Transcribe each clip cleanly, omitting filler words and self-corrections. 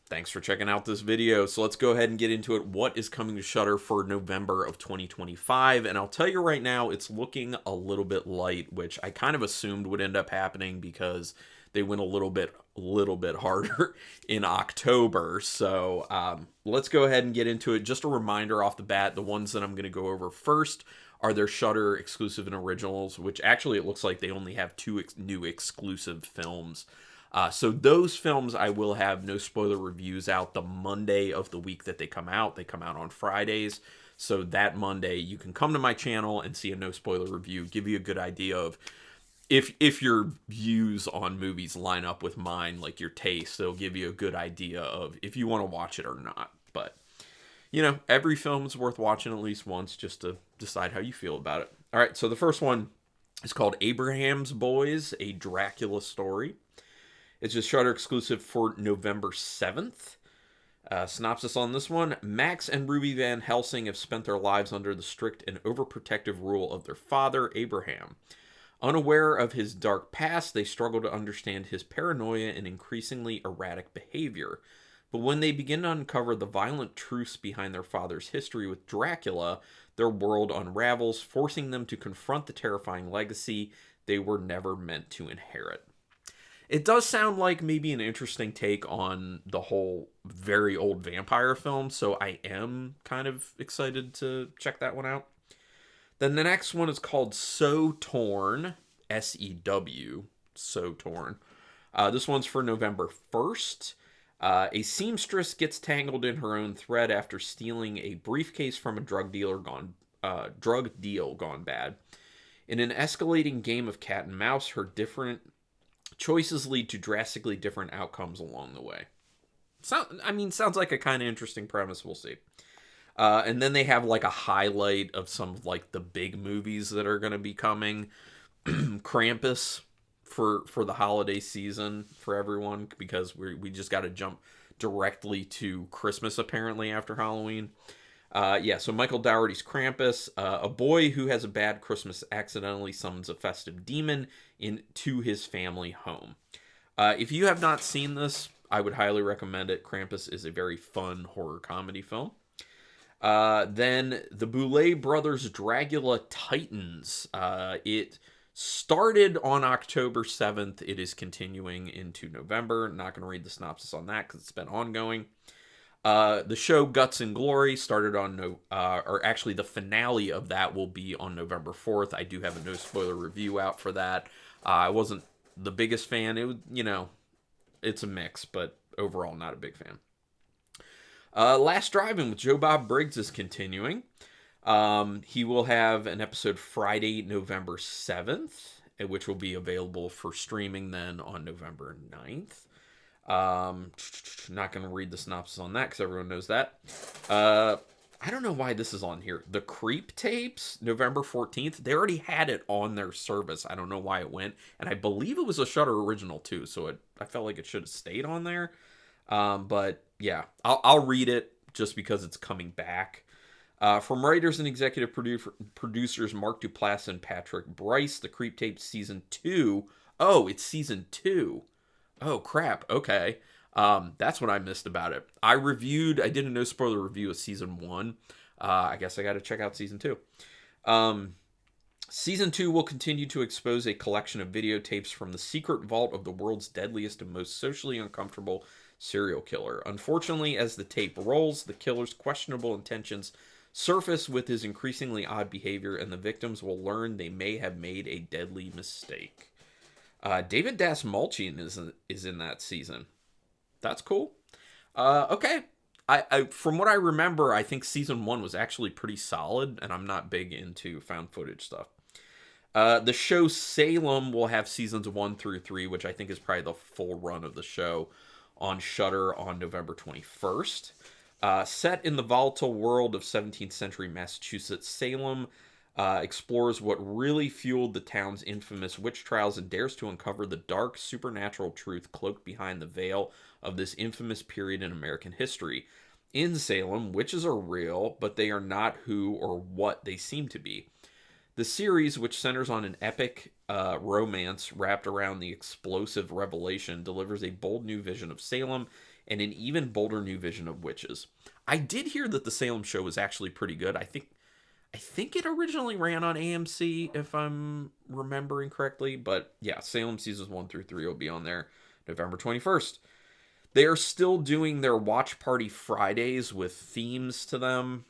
Thanks for checking out this video. So let's go ahead and get into it. What is coming to Shudder for November of 2025? And I'll tell you right now, it's looking a little bit light, which I kind of assumed would end up happening because they went a little bit harder in October. So let's go ahead and get into it. Just a reminder off the bat, the ones that I'm going to go over first are their Shudder exclusive and originals, which actually it looks like they only have two new exclusive films. So those films, I will have no spoiler reviews out the Monday of the week that they come out. They come out on Fridays. So that Monday, you can come to my channel and see a no spoiler review, give you a good idea of if your views on movies line up with mine, like your taste. It'll give you a good idea of if you want to watch it or not. But, you know, every film is worth watching at least once just to decide how you feel about it. All right, so the first one is called Abraham's Boys, a Dracula story. It's a Shudder exclusive for November 7th. Synopsis on this one. Max and Ruby Van Helsing have spent their lives under the strict and overprotective rule of their father, Abraham. Unaware of his dark past, they struggle to understand his paranoia and increasingly erratic behavior. But when they begin to uncover the violent truths behind their father's history with Dracula, their world unravels, forcing them to confront the terrifying legacy they were never meant to inherit. It does sound like maybe an interesting take on the whole very old vampire film, so I am kind of excited to check that one out. Then the next one is called So Torn, S-E-W, So Torn. This one's for November 1st. A seamstress gets tangled in her own thread after stealing a briefcase from a drug deal gone bad. In an escalating game of cat and mouse, her different choices lead to drastically different outcomes along the way. Sounds like a kind of interesting premise. We'll see. And then they have like a highlight of some of like the big movies that are going to be coming. Krampus for the holiday season for everyone, because we just got to jump directly to Christmas apparently after Halloween. So Michael Dougherty's Krampus, a boy who has a bad Christmas accidentally summons a festive demon into his family home. If you have not seen this, I would highly recommend it. Krampus is a very fun horror comedy film. Then the Boulet Brothers Dracula Titans. It started on October 7th. It is continuing into November. Not going to read the synopsis on that because it's been ongoing. The show Guts and Glory started on the finale of that will be on November 4th. I do have a no spoiler review out for that. I wasn't the biggest fan. It's a mix, but overall not a big fan. Last Drive-In with Joe Bob Briggs is continuing. He will have an episode Friday, November 7th, which will be available for streaming then on November 9th. Not going to read the synopsis on that because everyone knows that. I don't know why this is on here. The Creep Tapes, November 14th. They already had it on their service. I don't know why it went. And I believe it was a Shudder original too, so I felt like it should have stayed on there. But yeah, I'll read it just because it's coming back. From writers and executive producers Mark Duplass and Patrick Bryce, The Creep Tapes Season 2. Oh, it's Season 2. Oh, crap. Okay. That's what I missed about it. I did a no spoiler review of Season 1. I guess I got to check out Season 2. Season 2 will continue to expose a collection of videotapes from the secret vault of the world's deadliest and most socially uncomfortable serial killer. Unfortunately, as the tape rolls, the killer's questionable intentions surface with his increasingly odd behavior, and the victims will learn they may have made a deadly mistake. David Dastmalchian is in that season. That's cool. Okay. I from what I remember, I think Season 1 was actually pretty solid, and I'm not big into found footage stuff. The show Salem will have Seasons 1 through 3, which I think is probably the full run of the show, on Shudder on November 21st. Set in the volatile world of 17th century Massachusetts, Salem explores what really fueled the town's infamous witch trials and dares to uncover the dark supernatural truth cloaked behind the veil of this infamous period in American history. In Salem, witches are real, but they are not who or what they seem to be. The series, which centers on an epic romance wrapped around the explosive revelation, delivers a bold new vision of Salem, and an even bolder new vision of witches. I did hear that the Salem show was actually pretty good. I think it originally ran on AMC, if I'm remembering correctly. But yeah, Salem Seasons 1 through 3 will be on there November 21st. They are still doing their watch party Fridays with themes to them.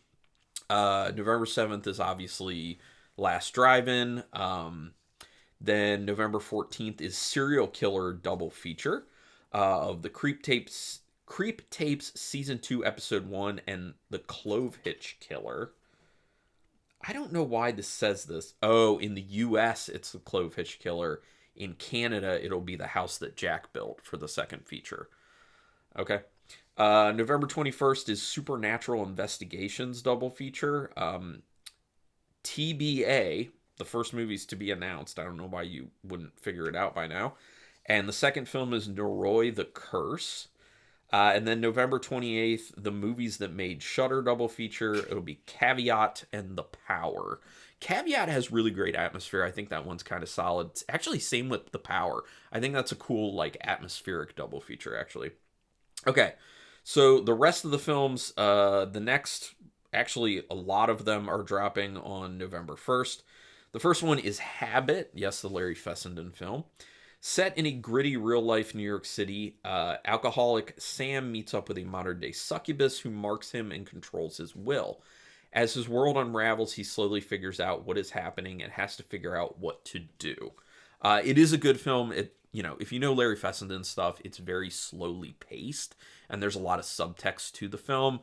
November 7th is obviously Last Drive-In. Then November 14th is Serial Killer double feature of the Creep Tapes Season 2 Episode 1 and the Clove Hitch Killer. I don't know why this says this. Oh, in the US, it's the Clove Hitch Killer. In Canada, it'll be the house that Jack built for the second feature. Okay. November 21st is Supernatural Investigations double feature. TBA, the first movie's to be announced. I don't know why you wouldn't figure it out by now. And the second film is Noroi the Curse. And then November 28th, the movies that made Shudder double feature. It'll be Caveat and The Power. Caveat has really great atmosphere. I think that one's kind of solid. It's actually, same with The Power. I think that's a cool, like, atmospheric double feature, actually. Okay, so the rest of the films, actually, a lot of them are dropping on November 1st. The first one is Habit. Yes, the Larry Fessenden film. Set in a gritty real-life New York City, alcoholic Sam meets up with a modern-day succubus who marks him and controls his will. As his world unravels, he slowly figures out what is happening and has to figure out what to do. It is a good film. If you know Larry Fessenden stuff, it's very slowly paced, and there's a lot of subtext to the film.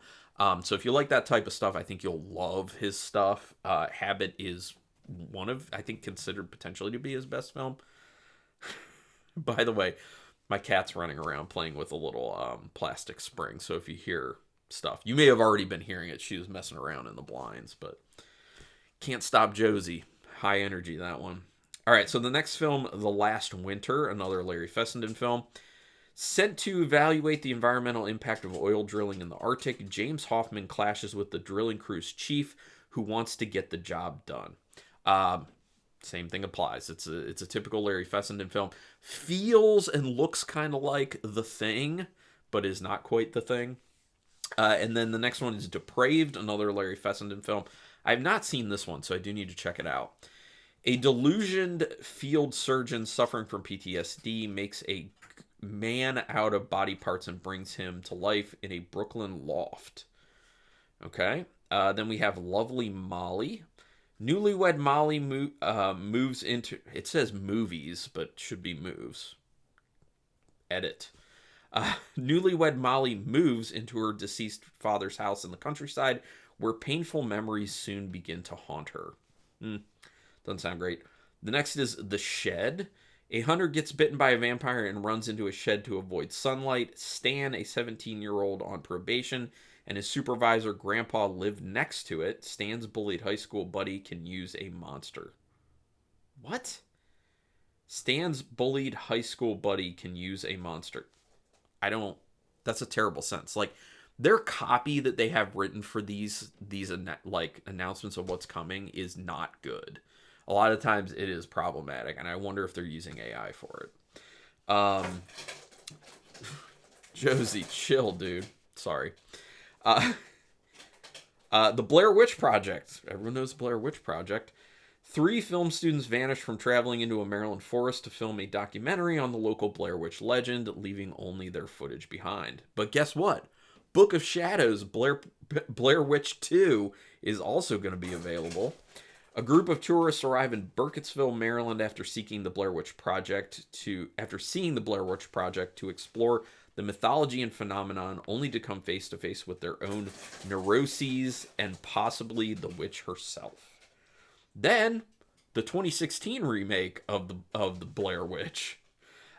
So if you like that type of stuff, I think you'll love his stuff. Habit is one of, I think, considered potentially to be his best film. By the way, my cat's running around playing with a little plastic spring. So if you hear stuff, you may have already been hearing it. She was messing around in the blinds, but can't stop Josie. High energy, that one. All right, so the next film, The Last Winter, another Larry Fessenden film. Sent to evaluate the environmental impact of oil drilling in the Arctic, James Hoffman clashes with the drilling crew's chief, who wants to get the job done. Same thing applies. It's a typical Larry Fessenden film. Feels and looks kind of like The Thing, but is not quite The Thing. And then the next one is Depraved, another Larry Fessenden film. I have not seen this one, so I do need to check it out. A delusioned field surgeon suffering from PTSD makes a man out of body parts and brings him to life in a Brooklyn loft. Okay. Then we have Lovely Molly. Newlywed Molly moves into... It says movies, but should be moves. Edit. Newlywed Molly moves into her deceased father's house in the countryside, where painful memories soon begin to haunt her. Doesn't sound great. The next is The Shed. A hunter gets bitten by a vampire and runs into a shed to avoid sunlight. Stan, a 17-year-old on probation, and his supervisor, Grandpa, live next to it. Stan's bullied high school buddy can use a monster. What? Stan's bullied high school buddy can use a monster. That's a terrible sentence. Like, their copy that they have written for these announcements of what's coming is not good. A lot of times it is problematic, and I wonder if they're using AI for it. Josie, chill, dude. Sorry. The Blair Witch Project. Everyone knows the Blair Witch Project. 3 film students vanished from traveling into a Maryland forest to film a documentary on the local Blair Witch legend, leaving only their footage behind. But guess what? Book of Shadows, Blair Witch 2 is also going to be available. A group of tourists arrive in Burkittsville, Maryland after seeing the Blair Witch Project to explore the mythology and phenomenon, only to come face to face with their own neuroses and possibly the witch herself. Then, the 2016 remake of the Blair Witch.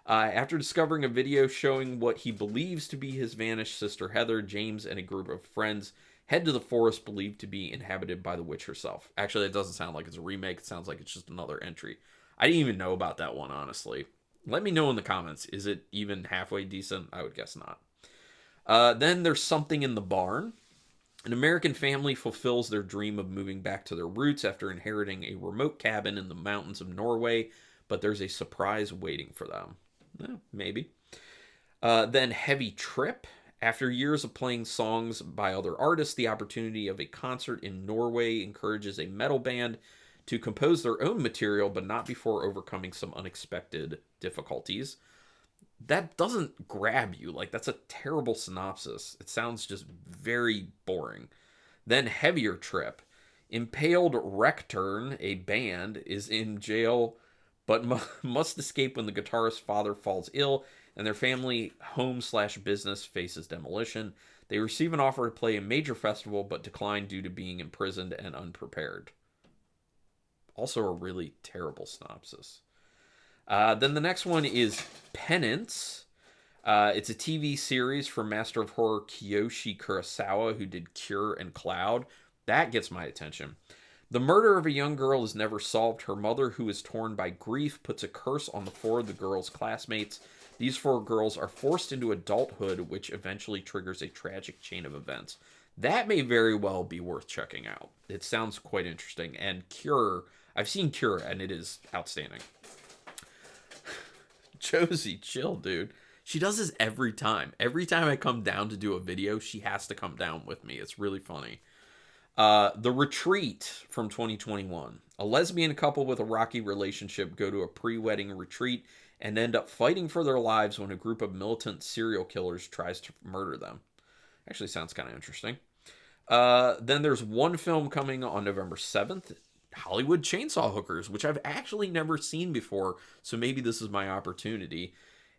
After discovering a video showing what he believes to be his vanished sister Heather, James and a group of friends head to the forest believed to be inhabited by the witch herself. Actually, it doesn't sound like it's a remake. It sounds like it's just another entry. I didn't even know about that one, honestly. Let me know in the comments. Is it even halfway decent? I would guess not. Then there's Something in the Barn. An American family fulfills their dream of moving back to their roots after inheriting a remote cabin in the mountains of Norway, but there's a surprise waiting for them. Maybe. Then Heavy Trip. After years of playing songs by other artists, the opportunity of a concert in Norway encourages a metal band to compose their own material, but not before overcoming some unexpected difficulties. That doesn't grab you. Like, that's a terrible synopsis. It sounds just very boring. Then Heavier Trip. Impaled Recturn, a band, is in jail but must escape when the guitarist's father falls ill and their family home slash business faces demolition. They receive an offer to play a major festival but decline due to being imprisoned and unprepared. Also a really terrible synopsis. Then the next one is Penance. It's a TV series from Master of Horror Kiyoshi Kurosawa, who did Cure and Cloud. That gets my attention. The murder of a young girl is never solved. Her mother, who is torn by grief, puts a curse on the four of the girl's classmates. These four girls are forced into adulthood, which eventually triggers a tragic chain of events. That may very well be worth checking out. It sounds quite interesting. And Cure, I've seen Cure, and it is outstanding. Josie, chill, dude. She does this every time. Every time I come down to do a video, she has to come down with me. It's really funny. The Retreat from 2021. A lesbian couple with a rocky relationship go to a pre-wedding retreat and end up fighting for their lives when a group of militant serial killers tries to murder them. Actually sounds kind of interesting. Then there's one film coming on November 7th, Hollywood Chainsaw Hookers, which I've actually never seen before, so maybe this is my opportunity.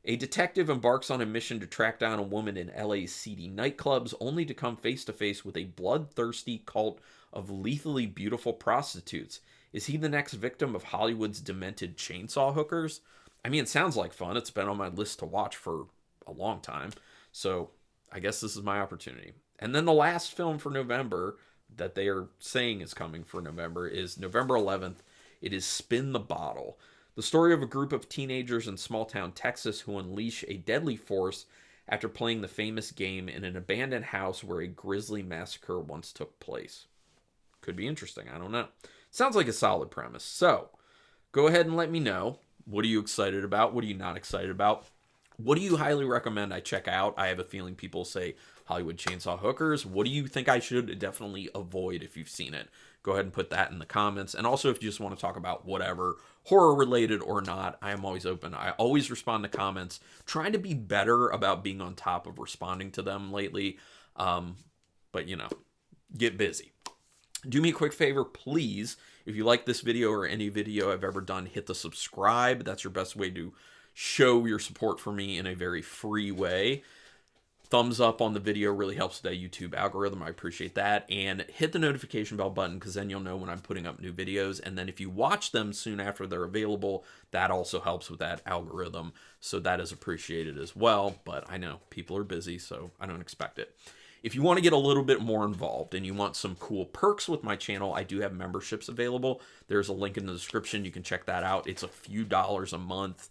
A detective embarks on a mission to track down a woman in LA's seedy nightclubs, only to come face to face with a bloodthirsty cult of lethally beautiful prostitutes. Is he the next victim of Hollywood's demented chainsaw hookers? I mean, it sounds like fun. It's been on my list to watch for a long time, so I guess this is my opportunity. And then the last film for November that they are saying is coming for November is November 11th. It is Spin the Bottle. The story of a group of teenagers in small-town Texas who unleash a deadly force after playing the famous game in an abandoned house where a grisly massacre once took place. Could be interesting. I don't know. Sounds like a solid premise. So, go ahead and let me know. What are you excited about? What are you not excited about? What do you highly recommend I check out? I have a feeling people say Hollywood Chainsaw Hookers. What do you think I should definitely avoid if you've seen it? Go ahead and put that in the comments. And also, if you just want to talk about whatever, horror related or not, I am always open. I always respond to comments, trying to be better about being on top of responding to them lately. But, you know, get busy. Do me a quick favor, please. If you like this video or any video I've ever done, hit the subscribe. That's your best way to show your support for me in a very free way. Thumbs up on the video really helps with that YouTube algorithm. I appreciate that. And hit the notification bell button, because then you'll know when I'm putting up new videos. And then if you watch them soon after they're available, that also helps with that algorithm. So that is appreciated as well. But I know people are busy, so I don't expect it. If you want to get a little bit more involved and you want some cool perks with my channel, I do have memberships available. There's a link in the description. You can check that out. It's a few dollars a month.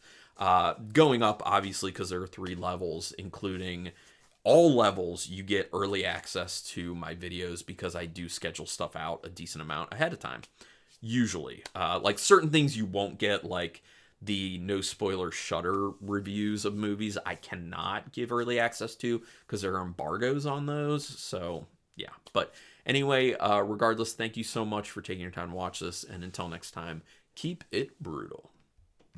Going up, obviously, because there are 3 levels, including all levels. You get early access to my videos because I do schedule stuff out a decent amount ahead of time. Usually. Like certain things you won't get, like the no spoiler Shudder reviews of movies, I cannot give early access to because there are embargoes on those. So, yeah. But anyway, regardless, thank you so much for taking your time to watch this. And until next time, keep it brutal.